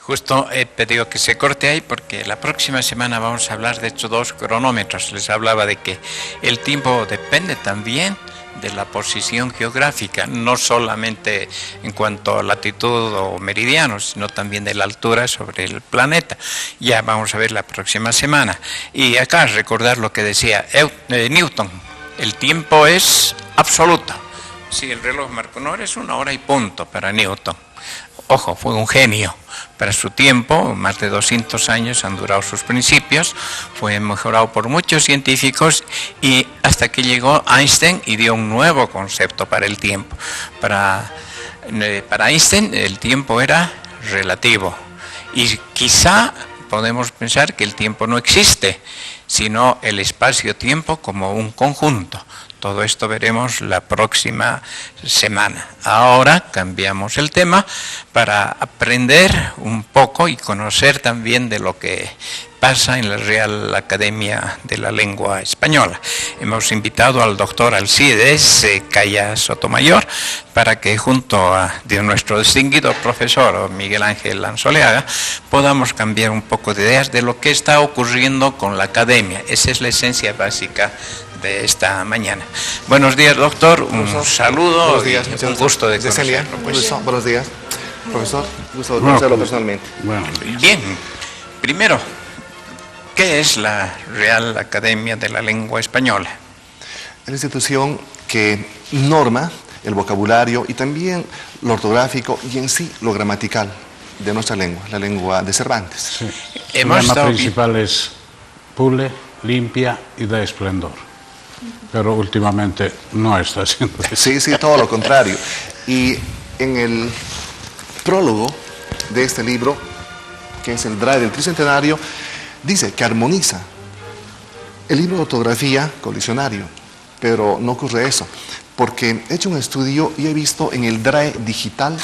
Justo he pedido que se corte ahí porque la próxima semana vamos a hablar de estos dos cronómetros. Les hablaba de que el tiempo depende también de la posición geográfica, no solamente en cuanto a latitud o meridiano, sino también de la altura sobre el planeta. Ya vamos a ver la próxima semana. Y acá recordar lo que decía Newton, el tiempo es absoluto. Si el reloj marcó una hora, es una hora y punto para Newton. Ojo, fue un genio para su tiempo, más de 200 años han durado sus principios, fue mejorado por muchos científicos y hasta que llegó Einstein y dio un nuevo concepto para el tiempo. Para Einstein el tiempo era relativo y quizá podemos pensar que el tiempo no existe, sino el espacio-tiempo como un conjunto. Todo esto veremos la próxima semana. Ahora cambiamos el tema para aprender un poco y conocer también de lo que pasa en la Real Academia de la Lengua Española. Hemos invitado al doctor Alcides Caya Sotomayor para que junto a nuestro distinguido profesor Miguel Ángel Anzoleaga podamos cambiar un poco de ideas de lo que está ocurriendo con la academia. Esa es la esencia básica de esta mañana. Buenos días, doctor. Un saludo. Buenos días, y un gusto de conocerlo. Buenos días, profesor. Gusto de conocerlo personalmente. Bien. Primero, ¿qué es la Real Academia de la Lengua Española? Es la institución que norma el vocabulario y también lo ortográfico y en sí lo gramatical de nuestra lengua, la lengua de Cervantes. Sí. El lema principal es pule, limpia y da esplendor. Pero últimamente no está haciendo eso. Sí, todo lo contrario. Y en el prólogo de este libro, que es el Drive del Tricentenario, dice que armoniza el libro de ortografía con diccionario. Pero no ocurre eso, porque he hecho un estudio y he visto en el DRAE digital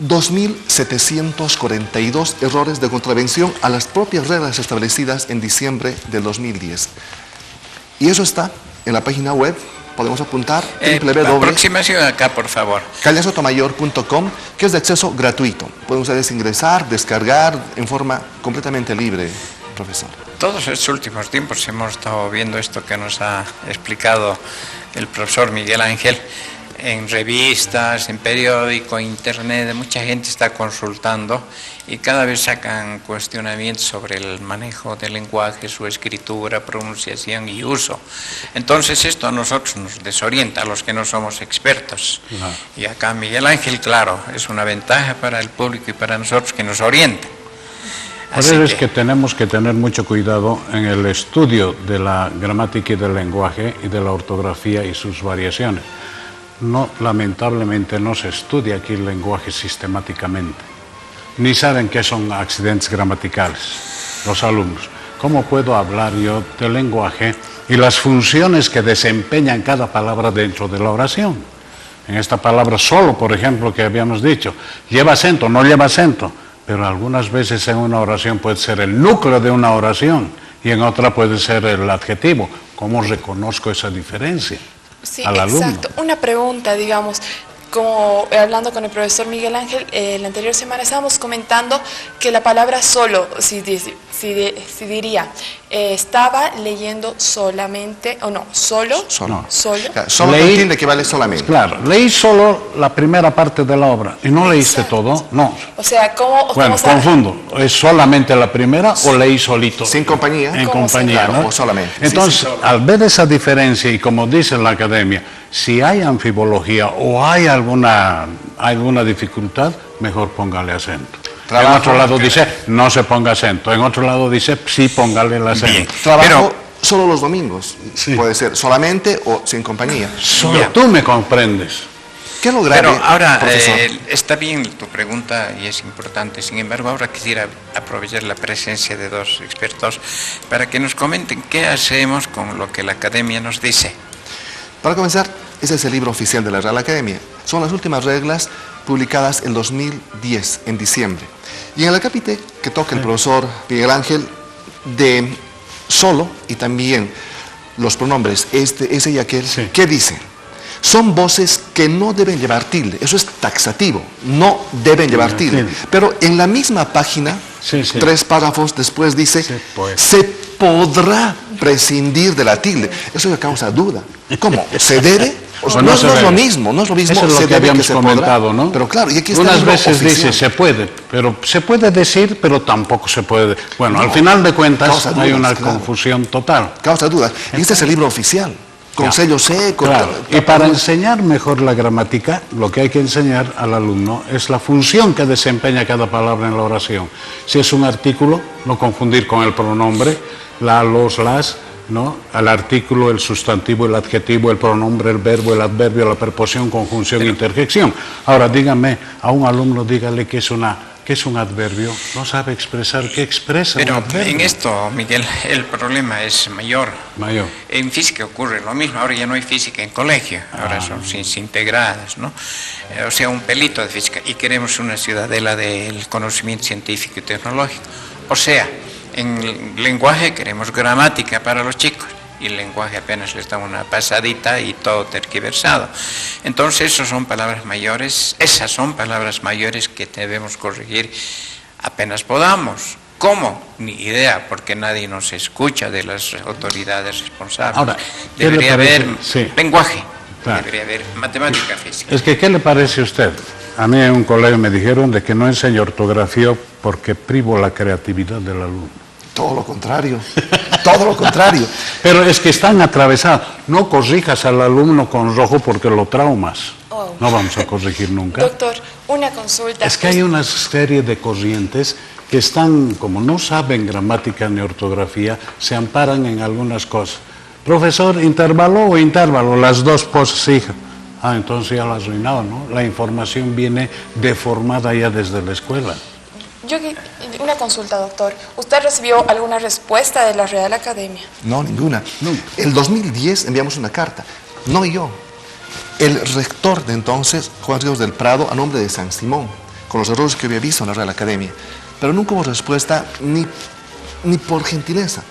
2.742 errores de contravención a las propias reglas establecidas en diciembre del 2010. Y eso está en la página web, podemos apuntar, La aproximación acá, por favor. cayasotomayor.com, que es de acceso gratuito. Pueden ustedes ingresar, descargar en forma completamente libre, profesor. Todos estos últimos tiempos hemos estado viendo esto que nos ha explicado el profesor Miguel Ángel. En revistas, en periódico, internet, mucha gente está consultando y cada vez sacan cuestionamientos sobre el manejo del lenguaje, su escritura, pronunciación y uso. Entonces esto a nosotros nos desorienta, a los que no somos expertos. Y acá Miguel Ángel, claro, es una ventaja para el público y para nosotros que nos orienta. Por eso es que tenemos que tener mucho cuidado en el estudio de la gramática y del lenguaje y de la ortografía y sus variaciones. No, lamentablemente no se estudia aquí el lenguaje sistemáticamente, ni saben qué son accidentes gramaticales los alumnos. ¿Cómo puedo hablar yo del lenguaje y las funciones que desempeñan cada palabra dentro de la oración? En esta palabra solo, por ejemplo, que habíamos dicho, lleva acento, no lleva acento, pero algunas veces en una oración puede ser el núcleo de una oración y en otra puede ser el adjetivo. ¿Cómo reconozco esa diferencia? Sí, al alumno? Exacto. Una pregunta, digamos, como hablando con el profesor Miguel Ángel, la anterior semana estábamos comentando que la palabra solo, si diría, estaba leyendo solamente, o no, solo. Solo. Solo. Solo entiende que vale solamente. Claro, leí solo la primera parte de la obra y no leíste todo, no. O sea, ¿cómo? Bueno, ¿cómo confundo, ¿es solamente la primera o leí solito? Sin compañía. En compañía, claro, ¿no? o solamente. Entonces, al ver esa diferencia y como dice la academia, si hay anfibología o hay alguna dificultad, mejor póngale acento. En otro lado dice, no se ponga acento. En otro lado dice, sí, póngale el acento. Bien. Trabajo solo los domingos. Sí. Puede ser solamente o sin compañía. Solo tú me comprendes. ¿Qué es lo grave, Pero ahora, profesor? está bien tu pregunta y es importante. Sin embargo, ahora quisiera aprovechar la presencia de dos expertos para que nos comenten qué hacemos con lo que la academia nos dice. Para comenzar, ese es el libro oficial de la Real Academia. Son las últimas reglas publicadas en 2010, en diciembre. Y en el acápite que toca el profesor Miguel Ángel de solo y también los pronombres este, ese y aquel, Sí. ¿qué dice? son voces que no deben llevar tilde. Eso es taxativo, no deben llevar tilde. Pero en la misma página, 3 párrafos después dice, se podrá prescindir de la tilde. Eso ya causa duda. ¿Cómo? ¿Se debe? O sea, no es lo mismo, no es lo mismo. Eso es lo que habíamos comentado, ¿no? Pero claro, y aquí está unas veces dice se puede, pero se puede decir, pero tampoco se puede. Bueno, al final de cuentas hay una confusión total. Causa dudas. Y este es el libro oficial, con sello C. Y para enseñar mejor la gramática, lo que hay que enseñar al alumno es la función que desempeña cada palabra en la oración. Si es un artículo, no confundir con el pronombre, la, los, las, ¿no? Al artículo, el sustantivo, el adjetivo, el pronombre, el verbo, el adverbio, la preposición, conjunción, interjección. Ahora, dígame, a un alumno dígale que es un adverbio, no sabe expresar qué expresa un adverbio. Pero en esto, Miguel, el problema es mayor. En física ocurre lo mismo, ahora ya no hay física en colegio, ahora son integradas, ¿no? O sea, un pelito de física, y queremos una ciudadela del conocimiento científico y tecnológico. O sea, en lenguaje queremos gramática para los chicos, y el lenguaje apenas les da una pasadita y todo tergiversado. Entonces, esas son palabras mayores que debemos corregir apenas podamos. ¿Cómo? Ni idea, porque nadie nos escucha de las autoridades responsables. Ahora, debería haber lenguaje, debería haber matemática, física. Es que, ¿qué le parece a usted? A mí en un colegio me dijeron de que no enseño ortografía porque privo la creatividad del alumno. Todo lo contrario, todo lo contrario. Pero es que están atravesados. No corrijas al alumno con rojo porque lo traumas. No vamos a corregir nunca. Doctor, una consulta. Es que hay una serie de corrientes que están, como no saben gramática ni ortografía, se amparan en algunas cosas. Profesor, ¿intervalo o intervalo? Las dos cosas, hija. Entonces ya lo has arruinado, ¿no? La información viene deformada ya desde la escuela. Una consulta, doctor. ¿Usted recibió alguna respuesta de la Real Academia? No, ninguna. El 2010 enviamos una carta, no yo. El rector de entonces, Juan Ríos del Prado, a nombre de San Simón, con los errores que había visto en la Real Academia. Pero nunca hubo respuesta ni por gentileza.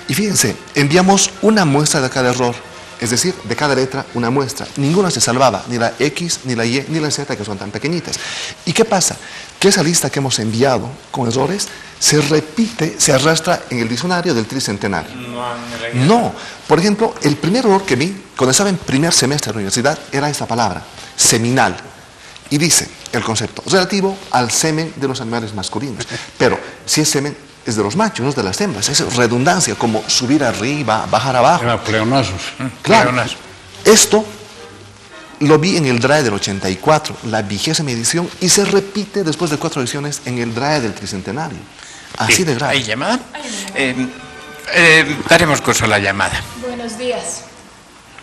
Y fíjense, enviamos una muestra de cada error, es decir, de cada letra una muestra. Ninguna se salvaba, ni la X, ni la Y, ni la Z, que son tan pequeñitas. ¿Y qué pasa? Que esa lista que hemos enviado con errores se repite, se arrastra en el diccionario del tricentenario. No. Por ejemplo, el primer error que vi, cuando estaba en primer semestre de la universidad, era esta palabra, seminal. Y dice el concepto, relativo al semen de los animales masculinos. Pero si es semen, es de los machos, no es de las hembras. Es redundancia, como subir arriba, bajar abajo. Era pleonasmos. Claro. Esto lo vi en el DRAE del 84, la 20ª edición, y se repite después de 4 ediciones en el DRAE del tricentenario. Así de grave. ¿Hay llamada? Daremos curso a la llamada. Buenos días.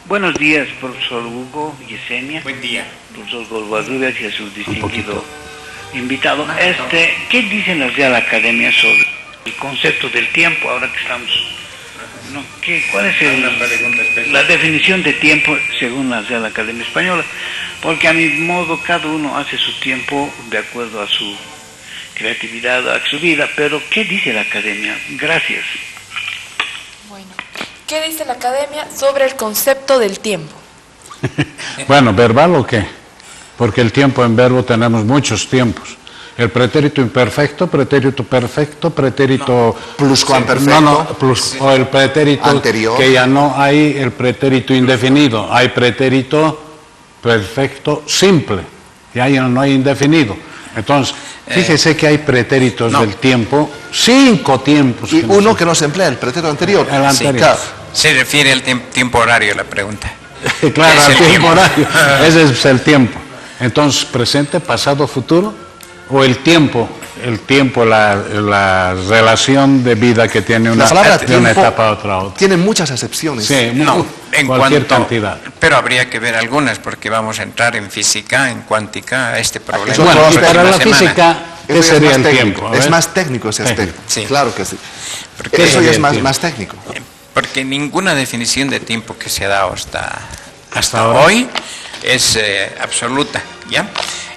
Buenos días, profesor Hugo Yesenia. Buen día. Profesor Golbarrias y a su distinguido invitado. ¿Qué dice la Real Academia sobre el concepto del tiempo ahora que estamos? ¿No? ¿Cuál es la definición de tiempo según la Real Academia Española? Porque a mi modo cada uno hace su tiempo de acuerdo a su creatividad, a su vida, pero ¿qué dice la Academia? Gracias. Bueno, ¿qué dice la Academia sobre el concepto del tiempo? Bueno, ¿verbal o qué? Porque el tiempo en verbo tenemos muchos tiempos. El pretérito imperfecto, pretérito perfecto, pretérito... Pluscuamperfecto. O el pretérito anterior. Que ya no hay, el pretérito indefinido. Hay pretérito perfecto simple. Ya no hay indefinido. Entonces, fíjese que hay pretéritos del tiempo, 5 tiempos. Y uno que no se emplea, el pretérito anterior. El anterior. Claro. Se refiere al tiempo horario, la pregunta. Claro, al tiempo horario. Ese es el tiempo. Entonces, presente, pasado, futuro. O el tiempo, la relación de vida que tiene una etapa a otra. Tiene muchas excepciones. Sí, en cualquier cantidad. Pero habría que ver algunas porque vamos a entrar en física, en cuántica, a este problema. Bueno, y para la física, ¿qué sería el tiempo? Es más técnico ese aspecto. Sí. Claro que sí. Porque eso ya es más técnico. Porque ninguna definición de tiempo que se ha dado hasta hoy es absoluta, ¿ya?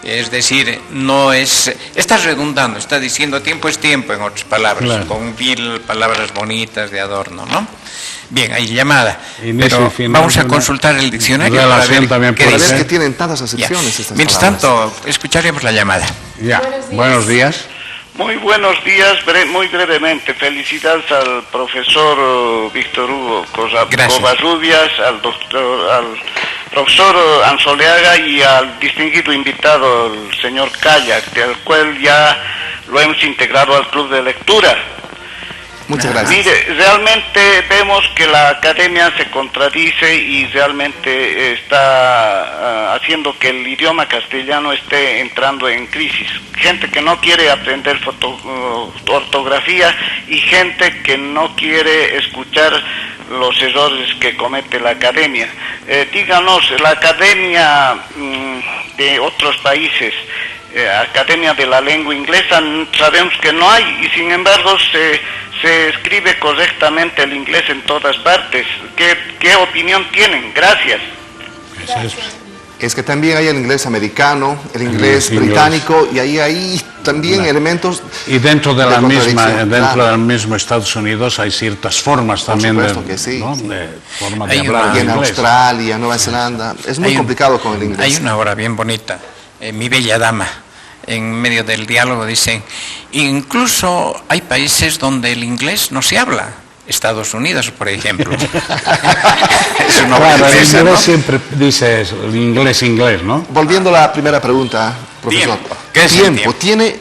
Es decir, no es... Estás redundando, está diciendo tiempo es tiempo, en otras palabras, claro, con mil palabras bonitas de adorno, ¿no? Bien, hay llamada, Inicio pero y final, vamos a consultar el diccionario para ver también qué puede dice. Es ser. que tienen tantas Ya. acepciones estas Mientras palabras. tanto, escucharemos la llamada. Ya. Buenos días. Muy buenos días, muy brevemente. Felicidades al profesor Víctor Hugo Gracias. Covarrubias, al profesor Anzoleaga y al distinguido invitado, el señor Kayak, del cual ya lo hemos integrado al club de lectura. Muchas gracias. Mire, realmente vemos que la academia se contradice y realmente está haciendo que el idioma castellano esté entrando en crisis. Gente que no quiere aprender ortografía y gente que no quiere escuchar los errores que comete la academia. Díganos, la academia de otros países, Academia de la Lengua Inglesa, sabemos que no hay y sin embargo se escribe correctamente el inglés en todas partes. ¿Qué opinión tienen? Gracias. Es que también hay el inglés americano, el inglés británico, y ahí hay también elementos Y dentro de la misma, contradicción, dentro claro. del mismo Estados Unidos hay ciertas formas también de, supuesto que sí, ¿no? sí. de forma de Hay hablar una- y en inglés. Australia, Nueva Zelanda. Es muy Hay un- complicado con el inglés. Hay una obra bien bonita, Mi Bella Dama. En medio del diálogo dicen, incluso hay países donde el inglés no se habla. Estados Unidos, por ejemplo. Es una obra Claro, el inglesa, inglés ¿no? siempre dice eso, el inglés, ¿no? Volviendo a la primera pregunta, profesor. Tiempo. ¿Qué es el tiempo? Tiene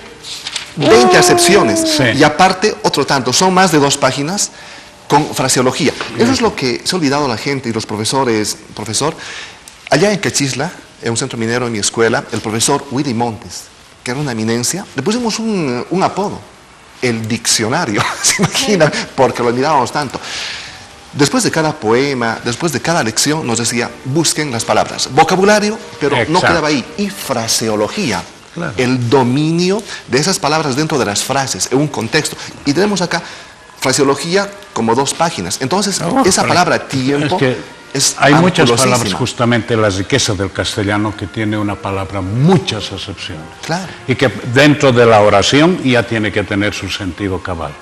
20 acepciones. Sí. Y aparte, otro tanto. Son más de 2 páginas con fraseología. Eso es lo que se ha olvidado la gente y los profesores. Profesor, allá en Cachisla, en un centro minero en mi escuela, el profesor Willy Montes, que era una eminencia, le pusimos un apodo, el diccionario, ¿se imaginan? Porque lo admirábamos tanto. Después de cada poema, después de cada lección, nos decía, busquen las palabras. Vocabulario, pero no Exacto. quedaba ahí. Y fraseología, Claro. el dominio de esas palabras dentro de las frases, en un contexto. Y tenemos acá fraseología como 2 páginas. Entonces, esa palabra tiempo Es que es hay muchas angulosísima. palabras, justamente la riqueza del castellano, que tiene una palabra, muchas acepciones. Claro. Y que dentro de la oración ya tiene que tener su sentido cabal,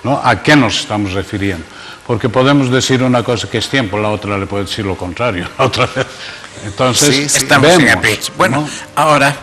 ¿no? ¿A qué nos estamos refiriendo? Porque podemos decir una cosa que es tiempo, la otra le puede decir lo contrario. La otra... Entonces, Sí, sí. Estamos en vemos, aprietos. Bueno, ¿no? ahora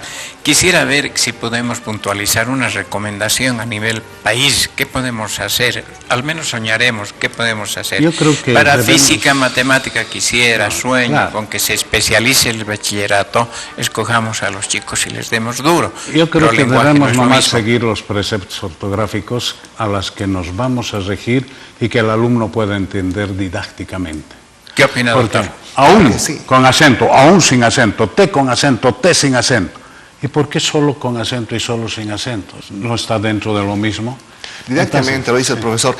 quisiera ver si podemos puntualizar una recomendación a nivel país. ¿Qué podemos hacer? Al menos soñaremos qué podemos hacer. Yo creo que para debemos- física, matemática, quisiera, sueño, claro. con que se especialice el bachillerato, escojamos a los chicos y les demos duro. Yo creo Pero que lenguaje debemos no es lo nomás mismo. seguir los preceptos ortográficos a las que nos vamos a regir y que el alumno pueda entender didácticamente. ¿Qué opina, Porque doctor? aún Claro que sí. con acento, aún sin acento, T con acento, T sin acento. ¿Y por qué solo con acento y solo sin acentos? ¿No está dentro de lo mismo? Directamente lo dice el profesor.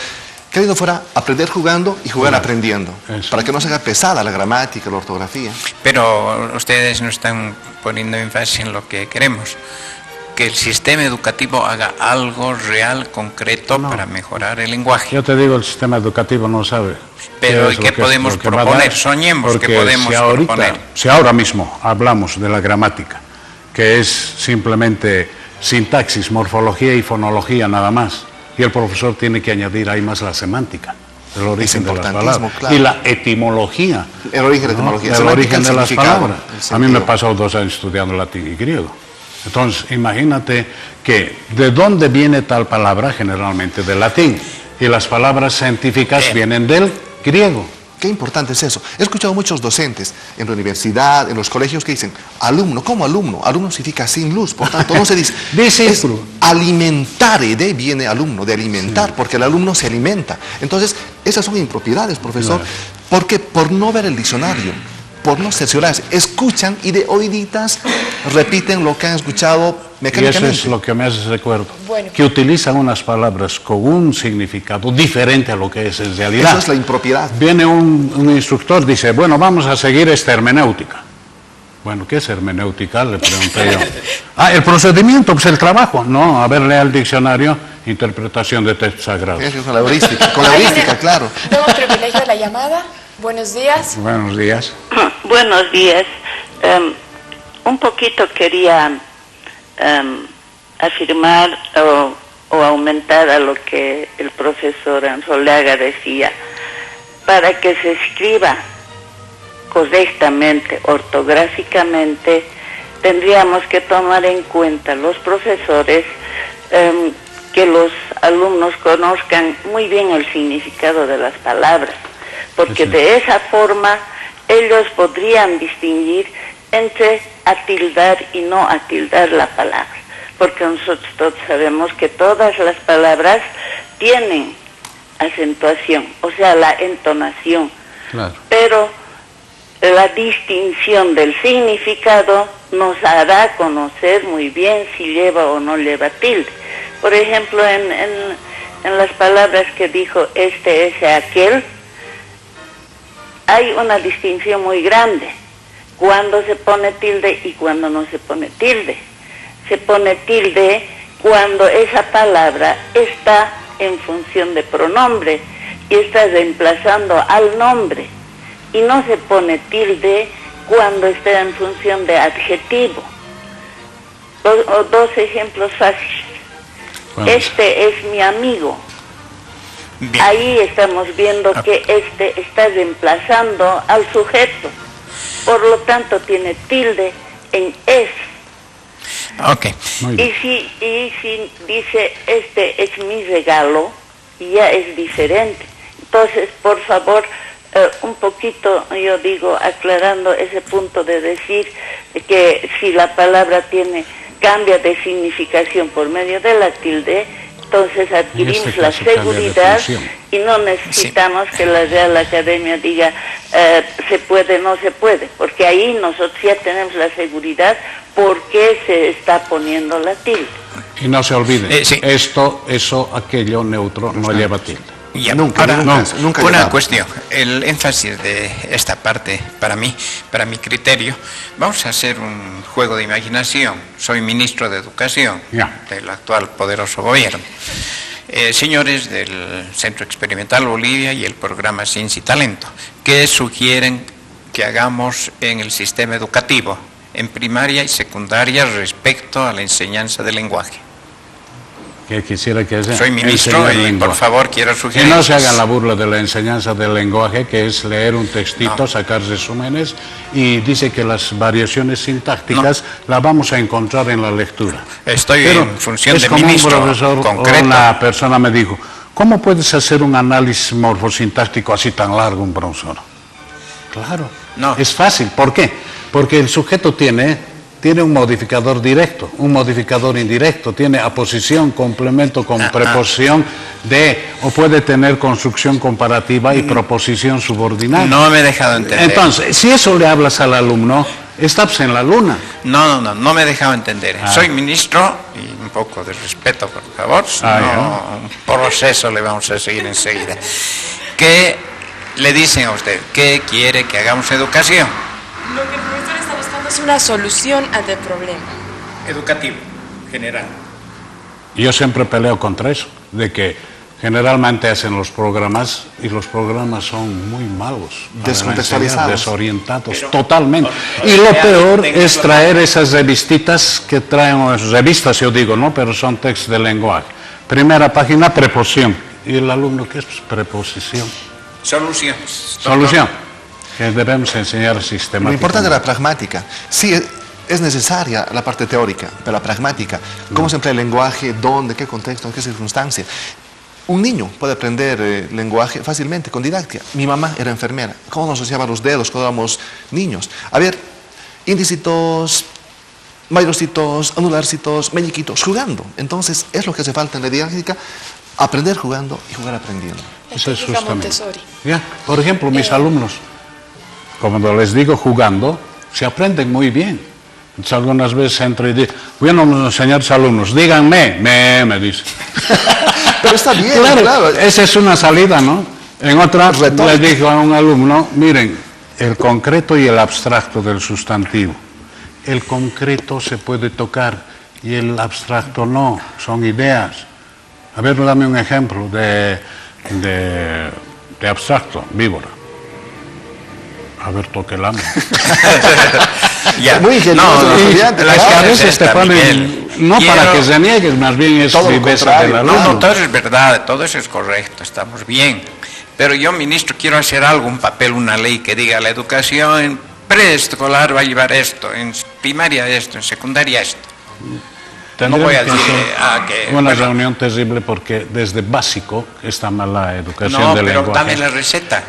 Qué lindo fuera aprender jugando y jugar aprendiendo. Eso. Para que no se haga pesada la gramática, la ortografía. Pero ustedes no están poniendo énfasis en lo que queremos. Que el sistema educativo haga algo real, concreto, No. para mejorar el lenguaje. Yo te digo, el sistema educativo no sabe. Pero, es ¿y qué lo que- podemos lo que va a proponer? dar. Soñemos que Porque podemos proponer. Si ahora mismo hablamos de la gramática, que es simplemente sintaxis, morfología y fonología nada más, y el profesor tiene que añadir ahí más la semántica, el origen de las importantísimo, palabras, claro. y la etimología. El origen de la ¿no? etimología. El Semántica, origen el de las significado, palabras. el A mí me sentido. pasó 2 años estudiando latín y griego. Entonces, imagínate que de dónde viene tal palabra, generalmente del latín, y las palabras científicas vienen del griego. Qué importante es eso. He escuchado muchos docentes en la universidad, en los colegios, que dicen, alumno, ¿cómo alumno? Alumno significa sin luz, por tanto no se dice. Discípulo. Es alimentare, de viene alumno, de alimentar, porque el alumno se alimenta. Entonces, esas son impropiedades, profesor, porque por no ver el diccionario, por no cerciorarse, escuchan y de oíditas repiten lo que han escuchado Y eso mecánicamente. es lo que me hace recuerdo, Bueno. que utilizan unas palabras con un significado diferente a lo que es en realidad. Eso es la impropiedad. Viene un instructor, dice, bueno, vamos a seguir esta hermenéutica. Bueno, ¿qué es hermenéutica? Le pregunté yo. Ah, el procedimiento, pues el trabajo. No, a ver, lea el diccionario, interpretación de textos sagrados. Eso es con la heurística, con la heurística, claro. Tenemos privilegio de la llamada. Buenos días. Buenos días. Buenos días. Un poquito quería afirmar o aumentar a lo que el profesor Anzolaga decía, para que se escriba correctamente, ortográficamente, tendríamos que tomar en cuenta los profesores que los alumnos conozcan muy bien el significado de las palabras, porque de esa forma ellos podrían distinguir entre atildar y no atildar la palabra, porque nosotros todos sabemos que todas las palabras tienen acentuación, o sea, la entonación, claro. Pero la distinción del significado nos hará conocer muy bien si lleva o no lleva tilde. Por ejemplo, en las palabras que dijo este, ese, aquel, hay una distinción muy grande, cuando se pone tilde y cuando no se pone tilde. Se pone tilde cuando esa palabra está en función de pronombre y está reemplazando al nombre, y no se pone tilde cuando está en función de adjetivo. Dos ejemplos fáciles. Bueno, este es mi amigo. Bien. Ahí estamos viendo que este está reemplazando al sujeto, por lo tanto tiene tilde en es. Okay. Y si dice este es mi regalo, ya es diferente. Entonces, por favor, un poquito, yo digo, aclarando ese punto de decir que si la palabra cambia de significación por medio de la tilde, entonces adquirimos la seguridad y no necesitamos que la Real Academia diga se puede, no se puede, porque ahí nosotros ya tenemos la seguridad por qué se está poniendo la tilde. Y no se olvide, esto, eso, aquello, neutro, no lleva tilde. Ya, nunca una cuestión, el énfasis de esta parte, para mi criterio, vamos a hacer un juego de imaginación. Soy ministro de Educación del actual poderoso gobierno. Señores del Centro Experimental Bolivia y el programa Ciencia y Talento, ¿qué sugieren que hagamos en el sistema educativo, en primaria y secundaria, respecto a la enseñanza del lenguaje? Que quisiera que sea. Soy ministro y por favor quiero sugerir. Que no se hagan la burla de la enseñanza del lenguaje, que es leer un textito, sacar resúmenes, y dice que las variaciones sintácticas las vamos a encontrar en la lectura. Estoy en función de ministro. Un profesor concreto. Una persona me dijo, ¿cómo puedes hacer un análisis morfosintáctico así tan largo, un profesor? Claro, es fácil. ¿Por qué? Porque el sujeto tiene un modificador directo, un modificador indirecto, tiene aposición, complemento con preposición o puede tener construcción comparativa y proposición subordinada. No me he dejado entender. Entonces, si eso le hablas al alumno, estás en la luna. No me he dejado entender. Soy ministro, y un poco de respeto, por favor, un proceso le vamos a seguir enseguida. ¿Qué le dicen a usted? ¿Qué quiere que hagamos educación? Lo que el profesor está buscando es una solución al problema. Educativo, general. Yo siempre peleo contra eso, de que generalmente hacen los programas y los programas son muy malos. Descontextualizados. Desorientados, totalmente. Y lo peor es traer esas revistitas que traen, revistas yo digo, ¿no? Pero son textos de lenguaje. Primera página, preposición. ¿Y el alumno qué es? Preposición. Soluciones. Solución. Que debemos enseñar sistemáticamente. Lo importante es la pragmática. Sí, es necesaria la parte teórica, pero la pragmática. ¿Cómo se emplea el lenguaje? ¿Dónde? ¿Qué contexto? ¿En qué circunstancia? Un niño puede aprender lenguaje fácilmente, con didáctica. Mi mamá era enfermera. ¿Cómo nos asociaba los dedos cuando éramos niños? A ver, índicitos, mayorcitos, anularcitos, meñiquitos, jugando. Entonces, es lo que hace falta en la didáctica, aprender jugando y jugar aprendiendo. Eso es justamente. Por ejemplo, mis alumnos, como les digo, jugando, se aprenden muy bien. Entonces, algunas veces entro y digo, bueno, enseñar a los alumnos, díganme, me dice. Pero está bien, claro. Esa es una salida, ¿no? En otra, les digo a un alumno, miren, el concreto y el abstracto del sustantivo. El concreto se puede tocar y el abstracto no, son ideas. A ver, dame un ejemplo de abstracto, víbora. A ver, toque el hambre. Muy generoso. Las cabezas te ponen No para que se niegue, más bien es viveza del alumno. No, todo eso es verdad, todo eso es correcto, estamos bien. Pero yo, ministro, quiero hacer algo, un papel, una ley que diga la educación en preescolar va a llevar esto, en primaria esto, en secundaria esto. No voy a decir una reunión terrible porque desde básico está mal la educación del lenguaje. No, pero dame la receta.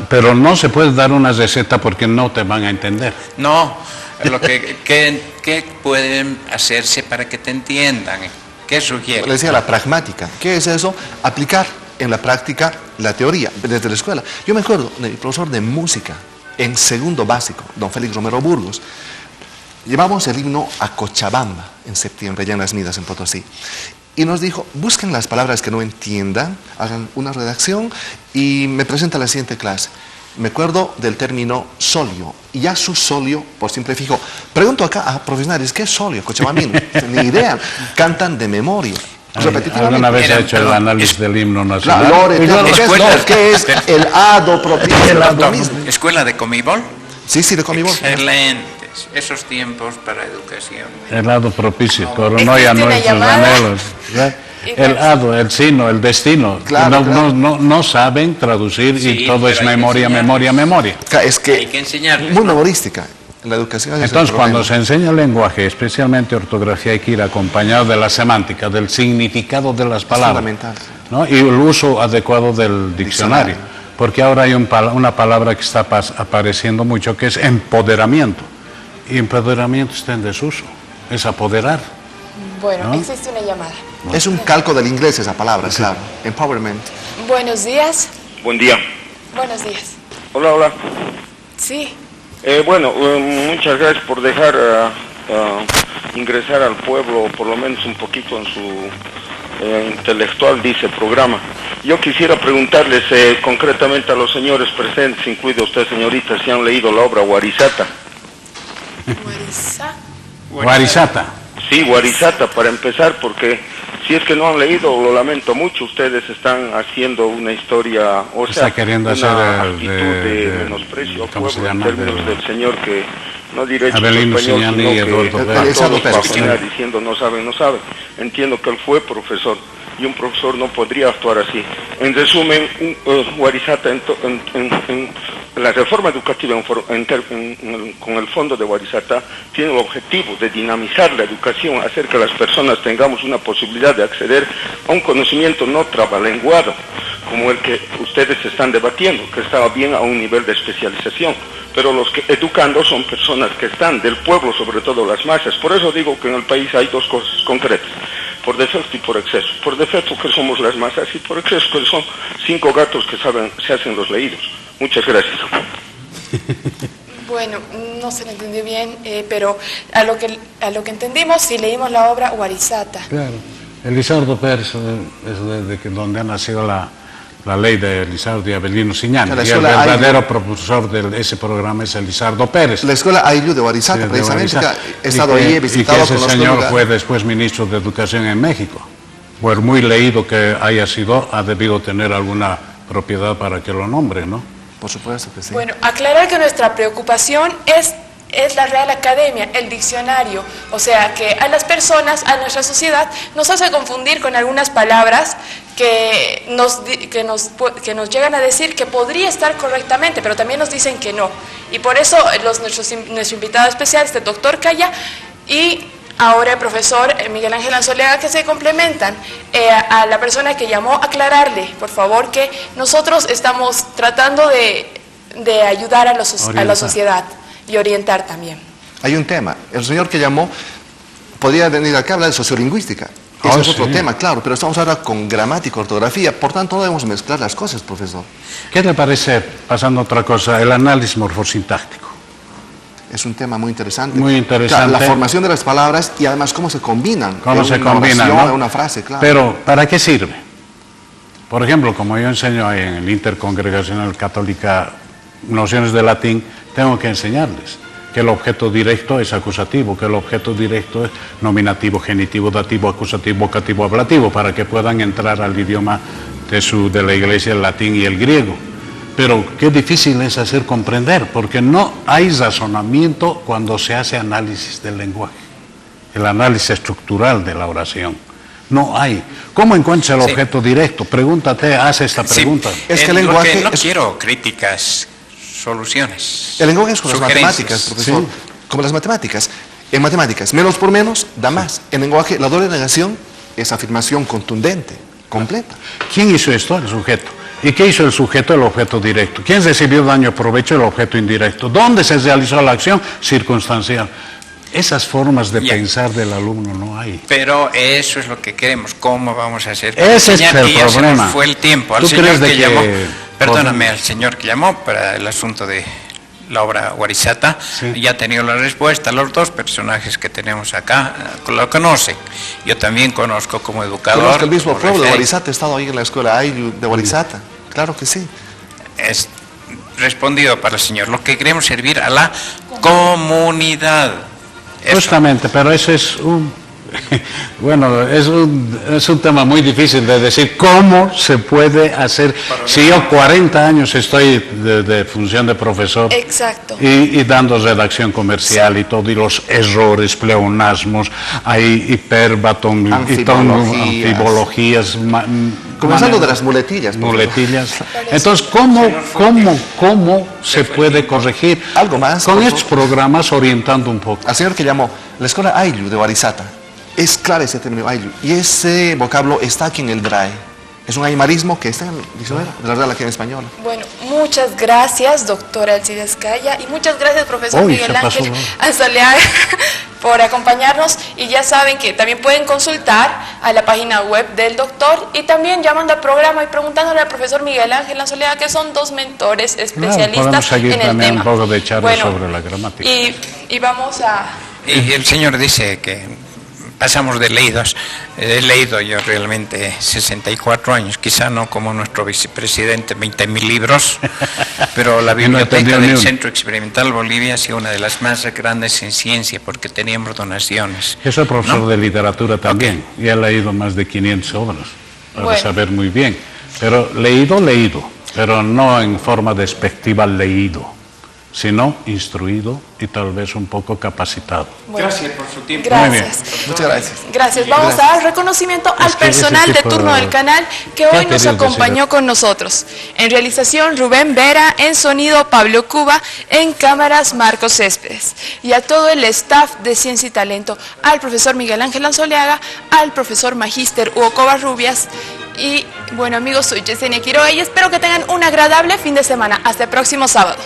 Pero no se puede dar una receta porque no te van a entender. No, ¿qué pueden hacerse para que te entiendan? ¿Qué sugiere? Le decía la pragmática. ¿Qué es eso? Aplicar en la práctica la teoría desde la escuela. Yo me acuerdo del profesor de música en segundo básico, don Félix Romero Burgos. Llevamos el himno a Cochabamba en septiembre, allá en Las Midas, en Potosí. Y nos dijo, busquen las palabras que no entiendan, hagan una redacción y me presenta la siguiente clase. Me acuerdo del término solio, y ya su solio, por simple fijo. Pregunto acá a profesionales, ¿qué es solio, cochabambino? Ni idea, cantan de memoria. ¿Alguna vez ha hecho el análisis del himno nacional? ¿Qué es el ado propicio del ado mismo? ¿Escuela de Comibol? Sí, de Comibol. Excelentes, esos tiempos para educación. El ado propicio, coronoya nuestros anhelos. El ado, el sino, el destino. Claro, no saben traducir y todo es memoria. Es que hay que enseñar. Muy memorística. La educación entonces, cuando se enseña el lenguaje, especialmente ortografía, hay que ir acompañado de la semántica, del significado de las palabras, ¿no? Y el uso adecuado del diccionario. Porque ahora hay una palabra que está apareciendo mucho, que es empoderamiento. Y empoderamiento está en desuso, es apoderar. Bueno, ¿no? existe una llamada. Es un calco del inglés esa palabra, sí. Claro. Empowerment. Buenos días. Buen día. Buenos días. Hola. Sí. Muchas gracias por dejar ingresar al pueblo, por lo menos un poquito en su intelectual, dice, programa. Yo quisiera preguntarles concretamente a los señores presentes, incluido usted, señorita, si han leído la obra Warisata. Warisata. Sí, Warisata, para empezar, porque si es que no han leído, lo lamento mucho, ustedes están haciendo una historia, o sea, queriendo una actitud de menosprecio al pueblo en términos del señor que no diré español, sino que a todos bajonear diciendo no saben. Entiendo que él fue profesor y un profesor no podría actuar así. En resumen, Warisata en la reforma educativa con el fondo de Warisata tiene el objetivo de dinamizar la educación, hacer que las personas tengamos una posibilidad de acceder a un conocimiento no trabalenguado, como el que ustedes están debatiendo, que estaba bien a un nivel de especialización. Pero los que educando son personas que están del pueblo, sobre todo las masas. Por eso digo que en el país hay dos cosas concretas, por defecto y por exceso. Por defecto que somos las masas y por exceso que son 5 gatos que se hacen los leídos. Muchas gracias. Bueno, no se lo entendió bien, pero a lo que entendimos, si leímos la obra Warisata. Claro, Elizardo Pérez es de donde ha nacido la ley de Elizardo y Avelino Siñani. Y el verdadero profesor de ese programa es Elizardo Pérez. La escuela Ayllu de Warisata, sí, precisamente, que he estado ahí, he visitado. Y que ese señor fue después ministro de Educación en México. Por muy leído que haya sido, ha debido tener alguna propiedad para que lo nombre, ¿no? Por supuesto que sí. Bueno, aclarar que nuestra preocupación es la Real Academia, el diccionario, o sea que a las personas, a nuestra sociedad, nos hace confundir con algunas palabras que nos llegan a decir que podría estar correctamente, pero también nos dicen que no. Y por eso nuestro invitado especial es el doctor Calla y ahora el profesor Miguel Ángel Anzolega, que se complementan. A la persona que llamó, aclararle, por favor, que nosotros estamos tratando de ayudar a la sociedad y orientar también. Hay un tema, el señor que llamó podría venir acá a hablar de sociolingüística. Ese es otro tema, claro, pero estamos ahora con gramática, ortografía, por tanto no debemos mezclar las cosas, profesor. ¿Qué le parece, pasando a otra cosa, el análisis morfosintáctico? Es un tema muy interesante. Muy interesante. La formación de las palabras y además cómo se combinan. Cómo se combinan, ¿no? Una frase, claro. Pero, ¿para qué sirve? Por ejemplo, como yo enseño en el Intercongregacional Católica nociones de latín, tengo que enseñarles que el objeto directo es acusativo, que el objeto directo es nominativo, genitivo, dativo, acusativo, vocativo, ablativo, para que puedan entrar al idioma de la Iglesia, el latín y el griego. Pero qué difícil es hacer comprender, porque no hay razonamiento cuando se hace análisis del lenguaje. el análisis estructural de la oración. No hay. ¿Cómo encuentras el objeto directo? Pregúntate, haz esta pregunta. Es que el lenguaje... No quiero críticas, soluciones. El lenguaje es como las matemáticas, profesor. Sí. Como las matemáticas. En matemáticas, menos por menos da más. En lenguaje, la doble negación es afirmación contundente, completa. ¿Quién hizo esto? El sujeto. ¿Y qué hizo el sujeto? El objeto directo. ¿Quién recibió daño o provecho? El objeto indirecto. ¿Dónde se realizó la acción? Circunstancial. Esas formas de pensar del alumno no hay. Pero eso es lo que queremos. ¿Cómo vamos a hacer? Ese es el problema. Se nos fue el tiempo. Al señor que llamó, perdóname, al señor que llamó para el asunto de la obra Warisata, ya ha tenido la respuesta. Los dos personajes que tenemos acá lo conocen. Yo también conozco como educador. Conozco el mismo pueblo de Warisata, he estado ahí en la escuela Ayllu de Warisata. Claro que sí. Es respondido para el señor. Lo que queremos servir a la comunidad. Justamente, pero eso es bueno, es un tema muy difícil de decir cómo se puede hacer. Si yo 40 años estoy de función de profesor. Exacto. Y dando redacción comercial y todo, y los errores, pleonasmos, hay hiperbatón, anfibologías. Comenzando de las muletillas. Muletillas. Entonces, ¿cómo se puede corregir? Algo más. Con estos programas orientando un poco. Al señor que llamó, la escuela Ayllu de Warisata. Es claro ese término Ayllu. Y ese vocablo está aquí en el DRAE. Es un aymarismo que está en el diccionario de la Real Academia Española. Bueno, muchas gracias, doctora Alcides Caya, y muchas gracias, profesor Miguel Ángel Anzoliaga, por acompañarnos. Y ya saben que también pueden consultar a la página web del doctor y también llamando al programa y preguntándole al profesor Miguel Ángel Anzoliaga, que son dos mentores especialistas en el tema. Un poco de charla sobre la gramática. Y vamos a... Y el señor dice que pasamos de leídos. He leído yo realmente 64 años, quizá no como nuestro vicepresidente, 20.000 libros, pero la biblioteca del Centro Experimental Bolivia ha sido una de las más grandes en ciencia porque teníamos donaciones. Yo soy profesor de literatura también, y he leído más de 500 obras, para saber muy bien. Pero leído, pero no en forma despectiva leído, sino instruido y tal vez un poco capacitado. Bueno, gracias por su tiempo. Gracias. Muchas gracias. Gracias. Vamos a dar reconocimiento al personal de turno del canal que hoy nos acompañó con nosotros. En realización, Rubén Vera; en sonido, Pablo Cuba; en cámaras, Marcos Céspedes. Y a todo el staff de Ciencia y Talento, al profesor Miguel Ángel Anzoliaga, al profesor magíster Hugo Covarrubias. Y bueno, amigos, soy Yesenia Quiroga y espero que tengan un agradable fin de semana. Hasta el próximo sábado.